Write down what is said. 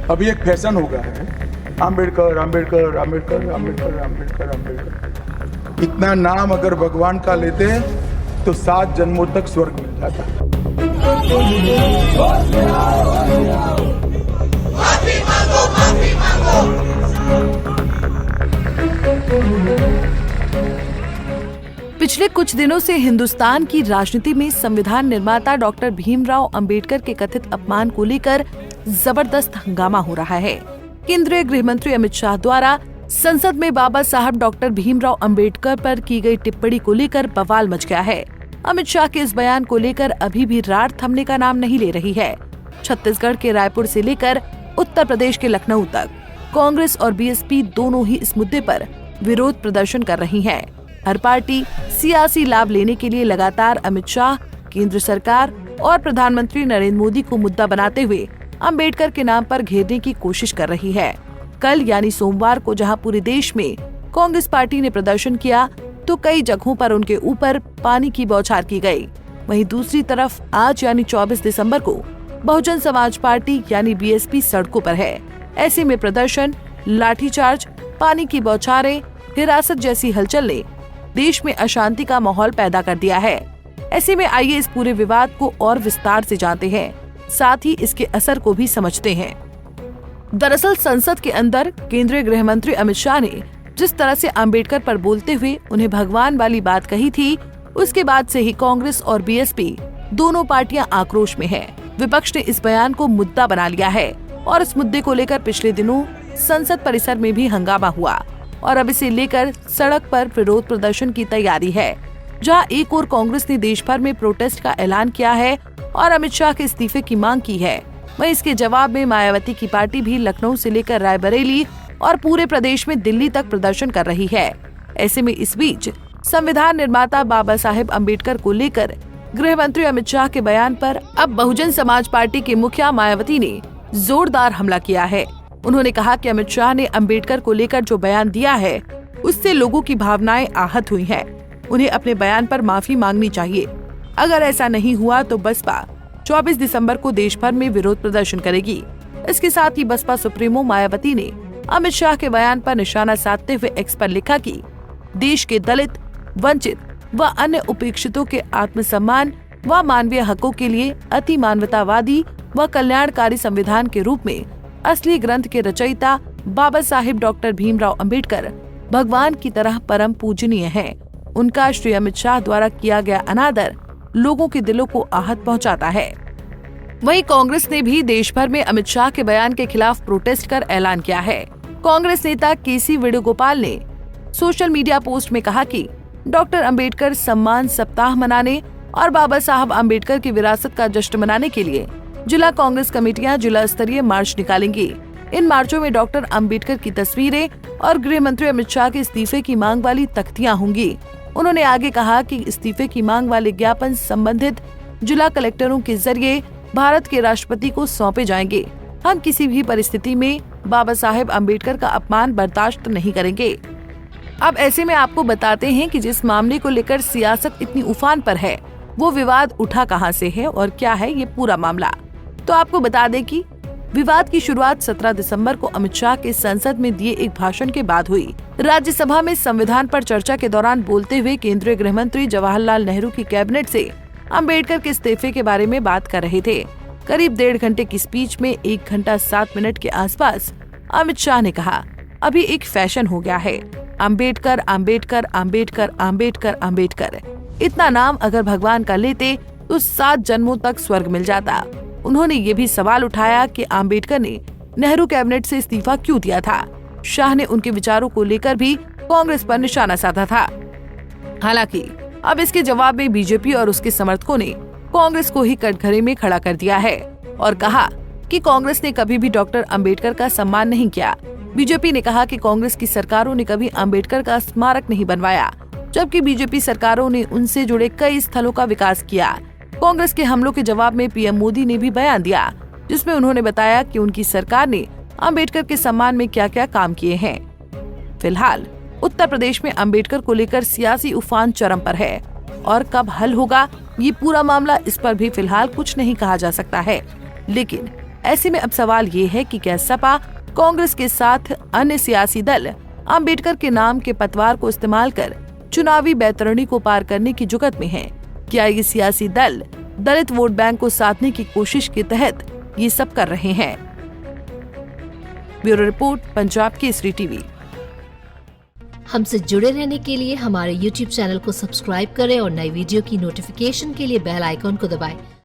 अभी एक फैशन हो गया है, आम्बेडकर आम्बेडकर आम्बेडकर आम्बेडकर आम्बेडकर आम्बेडकर। इतना नाम अगर भगवान का लेते तो 7 जन्मों तक स्वर्ग मिल जाता। पिछले कुछ दिनों से हिंदुस्तान की राजनीति में संविधान निर्माता डॉक्टर भीमराव अंबेडकर के कथित अपमान को लेकर जबरदस्त हंगामा हो रहा है। केंद्रीय गृह मंत्री अमित शाह द्वारा संसद में बाबा साहब डॉक्टर भीमराव अंबेडकर पर की गई टिप्पणी को लेकर बवाल मच गया है। अमित शाह के इस बयान को लेकर अभी भी रार थमने का नाम नहीं ले रही है। छत्तीसगढ़ के रायपुर से लेकर उत्तर प्रदेश के लखनऊ तक कांग्रेस और बीएसपी दोनों ही इस मुद्दे पर विरोध प्रदर्शन कर रही है। हर पार्टी सियासी लाभ लेने के लिए लगातार अमित शाह, केंद्र सरकार और प्रधानमंत्री नरेंद्र मोदी को मुद्दा बनाते हुए अंबेडकर के नाम पर घेरने की कोशिश कर रही है। कल यानी सोमवार को जहां पूरे देश में कांग्रेस पार्टी ने प्रदर्शन किया तो कई जगहों पर उनके ऊपर पानी की बौछार की गई। वहीं दूसरी तरफ आज यानी 24 दिसंबर को बहुजन समाज पार्टी यानी बीएसपी सड़कों पर है। ऐसे में प्रदर्शन, लाठीचार्ज, पानी की बौछारें, हिरासत जैसी हलचल ने देश में अशांति का माहौल पैदा कर दिया है। ऐसे में आइए इस पूरे विवाद को और विस्तार से जानते हैं, साथ ही इसके असर को भी समझते हैं। दरअसल संसद के अंदर केंद्रीय गृह मंत्री अमित शाह ने जिस तरह से अंबेडकर पर बोलते हुए उन्हें भगवान वाली बात कही थी, उसके बाद से ही कांग्रेस और बीएसपी दोनों पार्टियां आक्रोश में हैं। विपक्ष ने इस बयान को मुद्दा बना लिया है और इस मुद्दे को लेकर पिछले दिनों संसद परिसर में भी हंगामा हुआ और अब इसे लेकर सड़क पर विरोध प्रदर्शन की तैयारी है। जहां एक ओर कांग्रेस ने देश भर में प्रोटेस्ट का ऐलान किया है और अमित शाह के इस्तीफे की मांग की है, वहीं इसके जवाब में मायावती की पार्टी भी लखनऊ से लेकर रायबरेली और पूरे प्रदेश में दिल्ली तक प्रदर्शन कर रही है। ऐसे में इस बीच संविधान निर्माता बाबा साहेब अम्बेडकर को लेकर गृह मंत्री अमित शाह के बयान पर अब बहुजन समाज पार्टी के मुखिया मायावती ने जोरदार हमला किया है। उन्होंने कहा कि अमित शाह ने अम्बेडकर को लेकर जो बयान दिया है उससे लोगों की भावनाएं आहत हुई हैं। उन्हें अपने बयान पर माफी मांगनी चाहिए। अगर ऐसा नहीं हुआ तो बसपा 24 दिसंबर को देश भर में विरोध प्रदर्शन करेगी। इसके साथ ही बसपा सुप्रीमो मायावती ने अमित शाह के बयान पर निशाना साधते हुए एक्स पर लिखा कि देश के दलित, वंचित व अन्य उपेक्षितों के आत्मसम्मान व मानवीय हकों के लिए अति मानवतावादी व कल्याणकारी संविधान के रूप में असली ग्रंथ के रचयिता बाबा साहेब डॉक्टर भीमराव अंबेडकर भगवान की तरह परम पूजनीय हैं। उनका श्री अमित शाह द्वारा किया गया अनादर लोगों के दिलों को आहत पहुंचाता है। वहीं कांग्रेस ने भी देश भर में अमित शाह के बयान के खिलाफ प्रोटेस्ट कर ऐलान किया है। कांग्रेस नेता केसी वेणुगोपाल ने सोशल मीडिया पोस्ट में कहा कि डॉक्टर अंबेडकर सम्मान सप्ताह मनाने और बाबा साहब अंबेडकर की विरासत का जश्न मनाने के लिए जिला कांग्रेस कमेटियां जिला स्तरीय मार्च निकालेंगी। इन मार्चों में डॉक्टर अंबेडकर की तस्वीरें और गृह मंत्री अमित शाह के इस्तीफे की मांग वाली तख्तियां होंगी। उन्होंने आगे कहा कि इस्तीफे की मांग वाले ज्ञापन संबंधित जिला कलेक्टरों के जरिए भारत के राष्ट्रपति को सौंपे जाएंगे। हम किसी भी परिस्थिति में बाबा साहेब अम्बेडकर का अपमान बर्दाश्त नहीं करेंगे। अब ऐसे में आपको बताते हैं कि जिस मामले को लेकर सियासत इतनी उफान पर है, वो विवाद उठा कहां से है और क्या है ये पूरा मामला। तो आपको बता दें कि विवाद की शुरुआत 17 दिसंबर को अमित शाह के संसद में दिए एक भाषण के बाद हुई। राज्यसभा में संविधान पर चर्चा के दौरान बोलते हुए केंद्रीय गृह मंत्री जवाहरलाल नेहरू की कैबिनेट से अंबेडकर के इस्तीफे के बारे में बात कर रहे थे। करीब 1.5 घंटे की स्पीच में 1 घंटा 7 मिनट के आसपास अमित शाह ने कहा, अभी एक फैशन हो गया है, अंबेडकर अंबेडकर अंबेडकर अंबेडकर अंबेडकर। इतना नाम अगर भगवान का लेते तो 7 जन्मों तक स्वर्ग मिल जाता। उन्होंने ये भी सवाल उठाया कि अंबेडकर ने नेहरू कैबिनेट से इस्तीफा क्यों दिया था। शाह ने उनके विचारों को लेकर भी कांग्रेस पर निशाना साधा था। हालांकि अब इसके जवाब में बीजेपी और उसके समर्थकों ने कांग्रेस को ही कटघरे में खड़ा कर दिया है और कहा कि कांग्रेस ने कभी भी डॉक्टर अंबेडकर का सम्मान नहीं किया। बीजेपी ने कहा कि कांग्रेस की सरकारों ने कभी अंबेडकर का स्मारक नहीं बनवाया, जबकि बीजेपी सरकारों ने उनसे जुड़े कई स्थलों का विकास किया। कांग्रेस के हमलों के जवाब में पीएम मोदी ने भी बयान दिया, जिसमें उन्होंने बताया कि उनकी सरकार ने अंबेडकर के सम्मान में क्या क्या काम किए हैं। फिलहाल उत्तर प्रदेश में अंबेडकर को लेकर सियासी उफान चरम पर है और कब हल होगा ये पूरा मामला, इस पर भी फिलहाल कुछ नहीं कहा जा सकता है। लेकिन ऐसे में अब सवाल ये है कि क्या सपा कांग्रेस के साथ अन्य सियासी दल अंबेडकर के नाम के पतवार को इस्तेमाल कर चुनावी बैतरणी को पार करने की जुगत में हैं? क्या ये सियासी दल दलित वोट बैंक को साधने की कोशिश के तहत ये सब कर रहे हैं? Bureau report, Punjab Kesari TV. हमसे जुड़े रहने के लिए हमारे YouTube चैनल को सब्सक्राइब करें और नई वीडियो की नोटिफिकेशन के लिए बेल आइकॉन को दबाएं।